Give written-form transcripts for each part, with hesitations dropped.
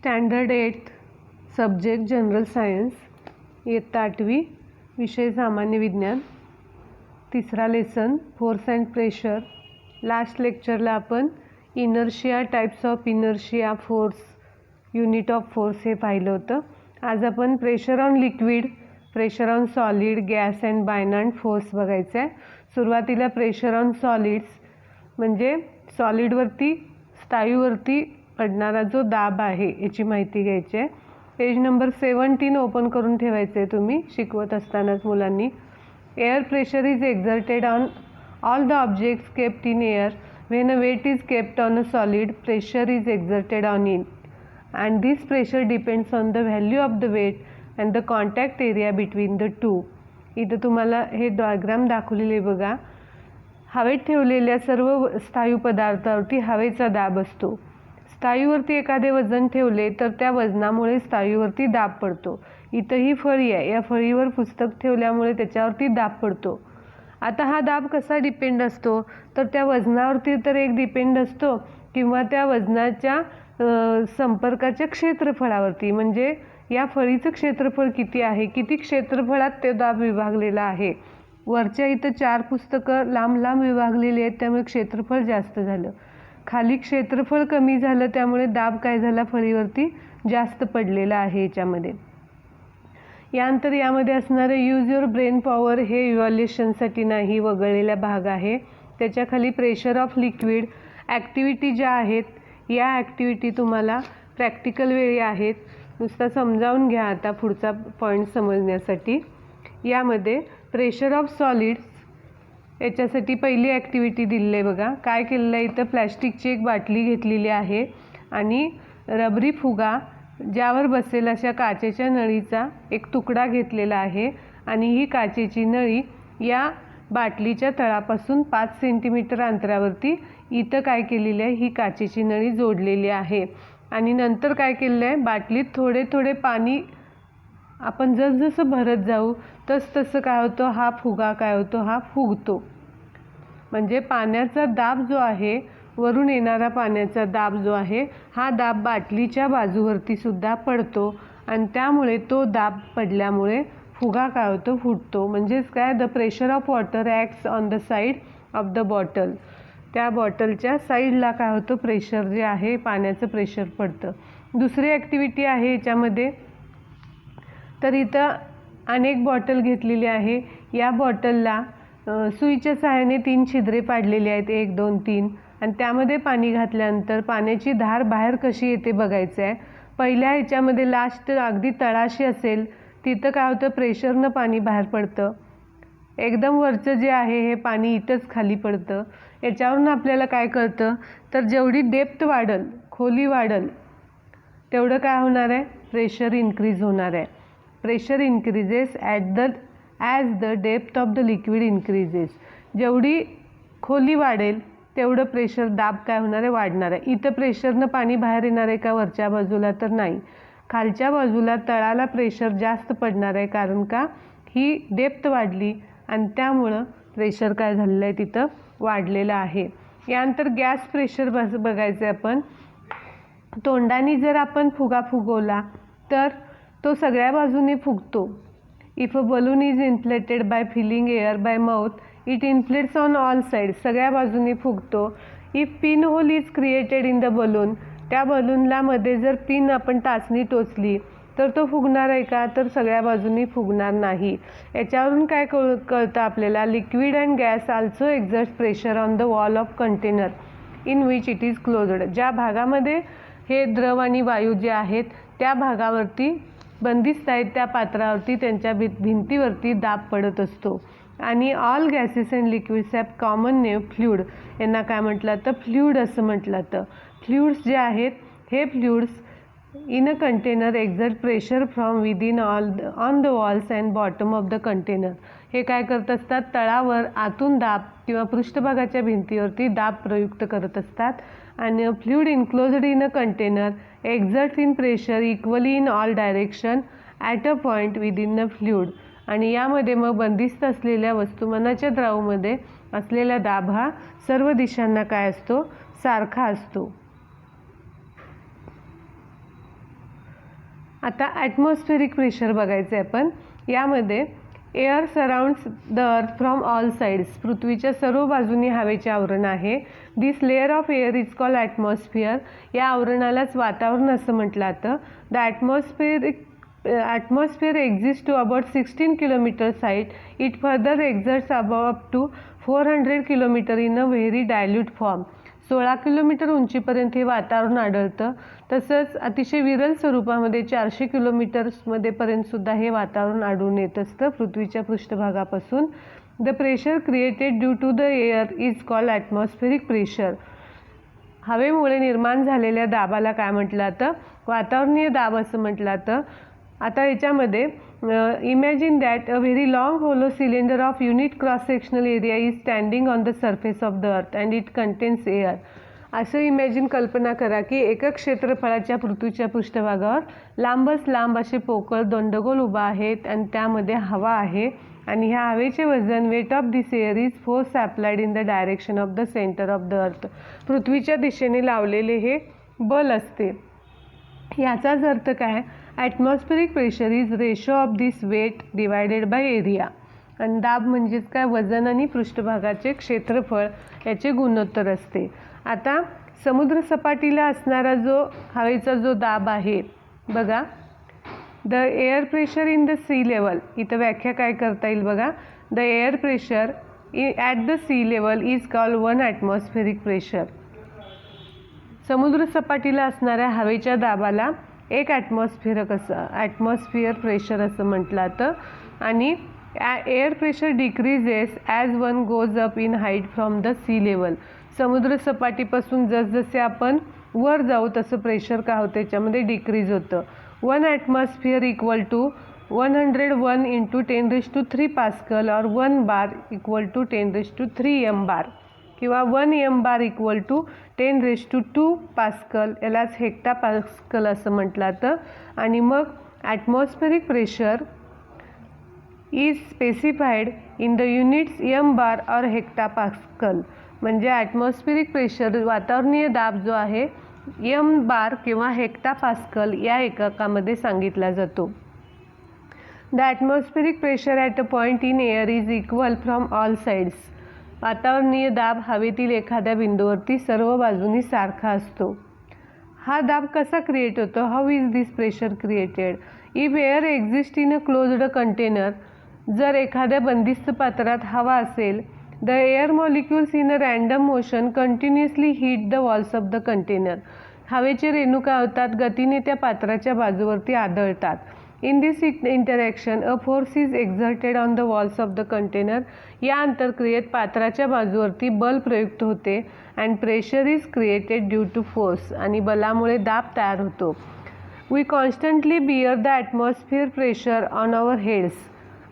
Standard 8 subject general science, इयत्ता 8वी, विषय सामान्य विज्ञान, तिसरा lesson force and pressure. Last लेक्चरला आपण inertia, types of inertia, force, unit of force हे पाहिलं होतं. आज आपण pressure on liquid, pressure on solid, gas and buoyant force बघायचं आहे. सुरुवातीला प्रेशर ऑन सॉलिड्स म्हणजे सॉलिडवरती, स्थायूवरती पडणारा जो दाब आहे याची माहिती घ्यायची आहे. पेज नंबर 17 ओपन करून ठेवायचे आहे तुम्ही शिकवत असतानाच मुलांनी. Air pressure is exerted on all the objects kept in air. When a weight is kept on a solid, pressure is exerted on it and this pressure depends on the value of the weight and the contact area between the two. इथं तुम्हाला हे diagram दाखवलेले बघा. हवेत ठेवलेल्या सर्व स्थायू पदार्थावरती हवेचा दाब असतो. स्थायूवरती एखादे वजन ठेवले तर त्या वजनामुळे स्थायूवरती दाब पडतो. इथं ही फळी आहे, या फळीवर पुस्तक ठेवल्यामुळे त्याच्यावरती दाब पडतो. आता हा दाब कसा डिपेंड असतो तर त्या वजनावरती तर एक डिपेंड असतो किंवा त्या वजनाच्या संपर्काच्या क्षेत्रफळावरती, म्हणजे या फळीचं क्षेत्रफळ किती आहे, किती क्षेत्रफळात ते दाब विभागलेला आहे. वरच्या इथं 4 पुस्तकं लांब लांब विभागलेली आहेत त्यामुळे क्षेत्रफळ जास्त झालं. खाली क्षेत्रफळ कमी झालं त्यामुळे दाब काय झाला, फळीवरती जास्त पडलेला आहे याच्यामध्ये. यानंतर यामध्ये असणारे यूज युअर ब्रेन पॉवर हे इव्हॅल्युएशनसाठी नाही, वगळलेला भाग आहे. त्याच्याखाली प्रेशर ऑफ लिक्विड, ॲक्टिव्हिटी ज्या आहेत या ॲक्टिव्हिटी तुम्हाला प्रॅक्टिकल वेळी आहेत. नुसता समजावून घ्या आता पुढचा पॉईंट समजण्यासाठी. यामध्ये प्रेशर ऑफ सॉलिड्स याच्यासाठी पहिली ॲक्टिव्हिटी दिलेली आहे बघा. काय केलेलं आहे, इथं प्लॅस्टिकची एक बाटली घेतलेली आहे आणि रबरी फुगा ज्यावर बसेल अशा काचेच्या नळीचा एक तुकडा घेतलेला आहे आणि ही काचेची नळी या बाटलीच्या तळापासून 5 सेंटीमीटर अंतरावरती इथं काय केलेलं आहे, ही काचेची नळी जोडलेली आहे. आणि नंतर काय केलेलं आहे, बाटलीत थोडे थोडे पाणी आपण जसजसं भरत जाऊ तसं काय होतं, हा फुगा काय होतो, हा फुगतो. म्हणजे पाण्याचा दाब जो आहे, वरून येणारा पाण्याचा दाब जो आहे, हा दाब बाटलीच्या बाजूवरती सुद्धा पडतो आणि त्यामुळे तो दाब पडल्यामुळे फुगा काय होतो, फुटतो. म्हणजेच काय, the pressure of water acts on the side of the bottle. त्या बॉटलच्या साईडला काय होतं, प्रेशर जे आहे, पाण्याचं प्रेशर पडतं. दुसरी ॲक्टिव्हिटी आहे याच्यामध्ये, तर इथं अनेक बॉटल घेतलेली आहे. या बॉटलला सुईच्या सहाय्याने 3 छिद्रे पाडलेली आहेत, 1 2 3, आणि त्यामध्ये पाणी घातल्यानंतर पाण्याची धार बाहेर कशी येते बघायचं आहे. पहिल्या ह्याच्यामध्ये लास्ट अगदी तळाशी असेल तिथं काय होतं, प्रेशरनं पाणी बाहेर पडतं. एकदम वरचं जे आहे हे पाणी इथंच खाली पडतं. याच्यावरून आपल्याला काय कळतं तर जेवढी डेप्थ वाढल, खोली वाढल, तेवढं काय होणार आहे, प्रेशर इन्क्रीज होणार आहे. Pressure increases as the depth of the liquid increases. जेवढी खोली वाढेल तेवढं प्रेशर, दाब काय होणार आहे, वाढणार आहे. इथं प्रेशरनं पाणी बाहेर येणार आहे का वरच्या बाजूला, तर नाही. खालच्या बाजूला तळाला प्रेशर जास्त पडणार आहे, कारण का, ही डेप्थ वाढली आणि त्यामुळं प्रेशर काय झालेलं आहे, तिथं वाढलेलं आहे. यानंतर गॅस प्रेशर बघायचं आहे आपण. तोंडाने जर आपण फुगा फुगवला तर तो सगळ्या बाजूने फुगतो. If a balloon is inflated by filling air by mouth, it inflates on all side. सगळ्या बाजूने फुगतो. If pin hole is created in the balloon, त्या बलूनला मध्ये जर पिन आपण टाचणी टोचली तर तो फुगणार आहे का, तर सगळ्या बाजूनी फुगणार नाही. याच्यावरून काय कळतं आपल्याला, liquid and gas also exert pressure on the wall of container in which it is closed. ज्या भागामध्ये हे द्रव आणि वायू जे आहेत त्या भागावरती बंदिस्त आहेत, त्या पात्रावरती, त्यांच्या भिंतीवरती दाब पडत असतो. आणि all gases and liquids have common name fluid. यांना काय म्हटलं तर फ्लुइड असं म्हटलं तर. फ्लुइड्स जे आहेत हे fluids in a container exert pressure from within on the walls and bottom of the container. हे काय करत असतात, तळावर आतून दाब किंवा पृष्ठभागाच्या भिंतीवरती दाब प्रयुक्त करत असतात. आणि fluid enclosed in a container exert in pressure equally in all direction at a point within the fluid. आणि यामध्ये मग बंदिस्त असलेल्या वस्तुमानाच्या द्रवामध्ये असलेला दाब हा सर्व दिशांना काय असतो, सारखा असतो. आता ॲटमॉस्फेरिक प्रेशर बघायचं आहे आपण. यामध्ये air surrounds the earth from all sides. पृथ्वीच्या सर्व बाजूनी हवेचे आवरण आहे. This layer of air is called atmosphere. या आवरणालाच वातावरण असं म्हटलं जातं. The atmosphere exists to about 16 kilometers height. It further exerts up to 400 kilometer in a very dilute form. 16 kilometre उंचीपर्यंत हे वातावरण आढळतं. तसंच अतिशय विरल स्वरूपामध्ये 400 किलोमीटर्समध्ये पर्यंतसुद्धा हे वातावरण आढळून येत असतं पृथ्वीच्या पृष्ठभागापासून. The pressure created due to the air is called atmospheric pressure. हवेमुळे निर्माण झालेल्या दाबाला काय म्हटलं जातं? वातावरणीय दाब असं म्हटलं जातं. आता याच्यामध्ये imagine that a very long hollow cylinder of unit cross sectional area is standing on the surface of the earth and it contains air. असं इमॅजिन कल्पना करा की एकक क्षेत्रफळाच्या पृथ्वीच्या पृष्ठभागावर लांबच लांब असे पोकळ दंडगोल उभा आहेत आणि त्यामध्ये हवा आहे आणि ह्या हवेचे वजन weight of this air is force applied in the direction of the centre of the earth. पृथ्वीच्या दिशेने लावलेले हे बल असते. याचाच अर्थ काय? Atmospheric pressure is ratio of this weight divided by area. आणि दाब म्हणजेच काय? वजन आणि पृष्ठभागाचे क्षेत्रफळ याचे गुणोत्तर असते. आता समुद्र सपाटीला असणारा जो हवेचा जो दाब आहे बघा, the air pressure in the sea level. इथं व्याख्या काय करता येईल बघा. The air pressure at the sea level is called 1 atmospheric pressure. समुद्र सपाटीला असणाऱ्या हवेच्या दाबाला 1 ॲटमॉस्फिअर प्रेशर असं म्हटलं जातं. आणि air pressure decreases as one goes up in height from the sea level. समुद्र सपाटीपासून जसजसे आपण वर जाऊ तसं प्रेशर काय होतं? त्याच्यामध्ये डिक्रीज होतं. 1 atmosphere equal to 101 into 10³ pascal और 1 bar equal to 10³ m bar किंवा 1 m bar equal to 10² pascal, यालाच हेक्टा पास्कल असं म्हटलं जातं. आणि मग atmospheric pressure is specified in the units m bar और हेक्टा पास्कल. म्हणजे ॲटमॉस्फेरिक प्रेशर वातावरणीय दाब जो आहे एम बार किंवा हेक्टा पास्कल या एककामध्ये सांगितला जातो. The atmospheric pressure at a point in air is equal from all sides. वातावरणीय दाब हवेतील एखाद्या बिंदूवरती सर्व बाजूनी सारखा असतो. हा दाब कसा क्रिएट होतो? How is this pressure created? If air exist in a closed container. जर एखाद्या बंदिस्त पात्रात हवा असेल, the air molecules in a random motion continuously hit the walls of the container. हवेचे रेणू काय होतात? गतीने त्या पात्राच्या बाजूवरती आदळतात. In this interaction a force is exerted on the walls of the container. या अंतर्क्रियेत पात्राच्या बाजूवरती बल प्रयुक्त होते and pressure is created due to force. आणि बलामुळे दाब तयार होतो. We constantly bear the atmosphere pressure on our heads.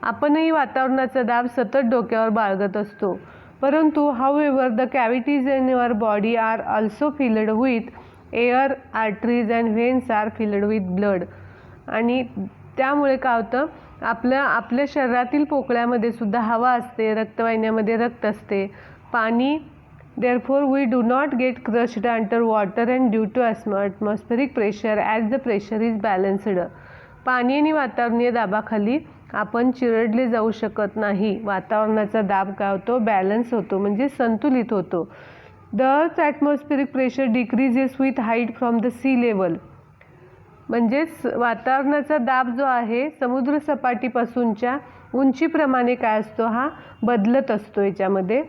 आपणही वातावरणाचा दाब सतत डोक्यावर बाळगत असतो. परंतु however the cavities in your body are also filled with air, arteries and veins are filled with blood. आणि त्यामुळे काय होतं? आपल्या शरीरातील पोकळ्यामध्ये सुद्धा हवा असते, रक्तवाहिन्यामध्ये रक्त असते, पाणी. Therefore we do not get crushed under water and due to atmospheric pressure as the pressure is balanced. पाणी आणि वातावरणीय दाबाखाली आपण चिरडले जाऊ शकत नाही. वातावरणाचा दाब काय होतो? बॅलन्स होतो, म्हणजे संतुलित होतो. The earth atmospheric pressure decreases with height from the sea level. म्हणजेच वातावरणाचा दाब जो आहे समुद्र सपाटीपासूनच्या उंचीप्रमाणे काय असतो? हा बदलत असतो. याच्यामध्ये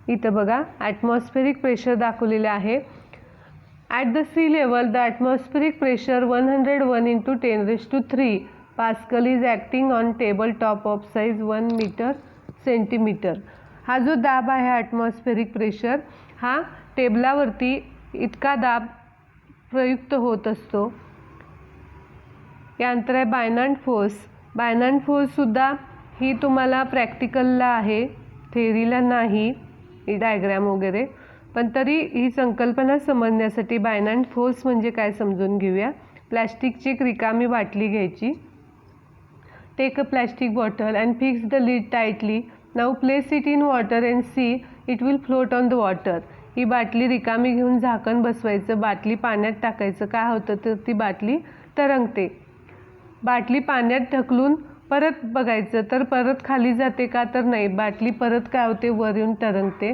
इथं बघा ॲटमॉस्फेरिक प्रेशर दाखवलेले आहे. At the sea level the atmospheric pressure 101 into 10³ pascal is acting on table top of size 1 metre centimetre. हा जो दाब आहे ॲटमॉस्फेरिक प्रेशर हा टेबलावरती इतका दाब प्रयुक्त होत असतो. यानंतर आहे बायनॅन्ड फोर्स. बायनॅन्ड फोर्ससुद्धा ही तुम्हाला प्रॅक्टिकलला आहे, थेअरीला नाही, ही डायग्रॅम वगैरे. पण तरी ही संकल्पना समजण्यासाठी बायनॅन्ड फोर्स म्हणजे काय समजून घेऊया. प्लॅस्टिकची एक रिकामी बाटली घ्यायची. Take a plastic bottle and fix the lid tightly. Now place it in water and see it will float on the water. ही बाटली रिकामी घेऊन झाकण बसवायचं, बाटली पाण्यात टाकायचं. काय होतं तर ती बाटली तरंगते. बाटली पाण्यात ढकलून परत बघायचं तर परत खाली जाते का तर नाही, बाटली परत काय होते वर येऊन तरंगते.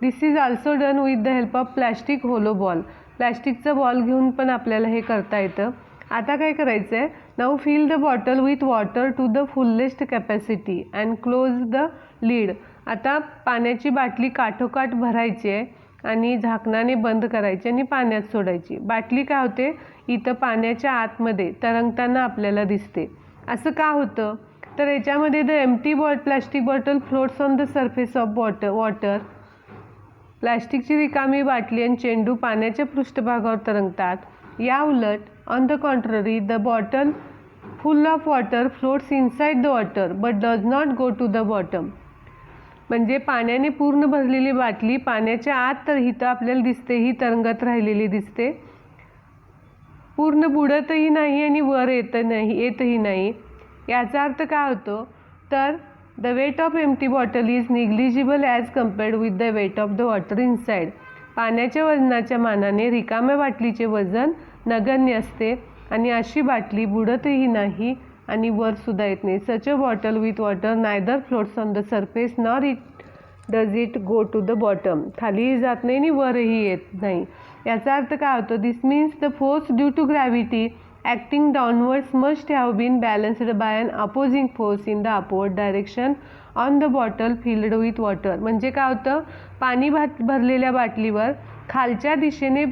This is also done with the help of plastic hollow ball. प्लॅस्टिकचा बॉल घेऊन पण आपल्याला हे करता येतं. आता काय करायचं आहे, now fill the bottle with water to the fullest capacity and close the lid. आता पाण्याची बाटली काठोकाठ भरायची आहे आणि झाकणाने बंद करायची आणि पाण्यात सोडायची. बाटली काय होते इथं पाण्याच्या आतमध्ये तरंगताना आपल्याला दिसते. असं का होतं तर याच्यामध्ये the empty plastic bottle floats on the surface of water. प्लॅस्टिकची रिकामी बाटली आणि चेंडू पाण्याच्या पृष्ठभागावर तरंगतात. या उलट on the contrary the bottle full of water floats inside the water but does not go to the bottom. म्हणजे पाण्याने पूर्ण भरलेली बाटली पाण्याच्या आत तर इथं आपल्याला दिसते, ही तरंगत राहिलेली दिसते, पूर्ण बुडतही नाही आणि वर येतही नाही. याचा अर्थ काय होतो तर the weight of empty bottle is negligible as compared with the weight of the water inside. पाण्याच्या वजनाच्या मानाने रिकाम्या बाटलीचे वजन नगण्य असते आणि अशी बाटली बुडतही नाही आणि वरसुद्धा येत नाही. Such a bottle with water neither floats on the surface nor does it go to the bottom. खालीही जात नाही आणि वरही येत नाही. याचा अर्थ काय होतो, this means the force due to gravity acting downwards must have been balanced by an opposing force in the upward direction on the bottle filled with water. म्हणजे काय होतं, पाणी भरलेल्या बाटलीवर खालच्या दिशेने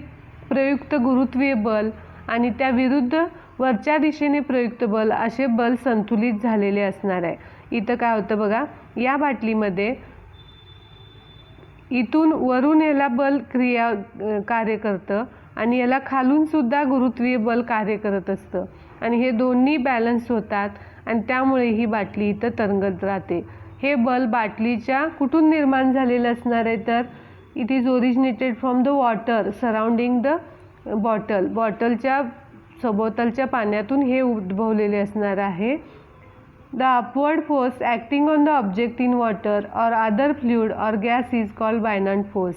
प्रयुक्त गुरुत्वीय बल आणि त्या विरुद्ध वरच्या दिशेने प्रयुक्त बल असे बल संतुलित झालेले असणार आहे. इथं काय होतं बघा, या बाटलीमध्ये इथून वरून याला बल कार्य करतं आणि याला खालून सुद्धा गुरुत्वीय बल कार्य करत असतं आणि हे दोन्ही बॅलन्स होतात आणि त्यामुळे ही बाटली इथं तरंगत राहते. हे बल बाटलीच्या कुठून निर्माण झालेलं असणार आहे तर it is originated from the water surrounding the bottle. बॉटलच्या सभोवतालच्या पाण्यातून हे उद्भवलेले असणार आहे. The upward force acting on the object in water or other fluid or gas is called buoyant force.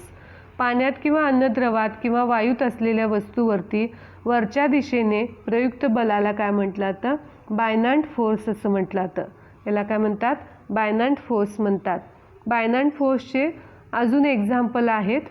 पाण्यात किंवा अन्नद्रवात किंवा वायूत असलेल्या वस्तूवरती वरच्या दिशेने प्रयुक्त बलाला काय म्हटलं जातं, बायनॅन्ड फोर्स असं म्हटलं जातं. याला काय म्हणतात, बायनॅन्ड फोर्स म्हणतात. बायनॅन्ड फोर्सचे अजून एक्झाम्पल आहेत.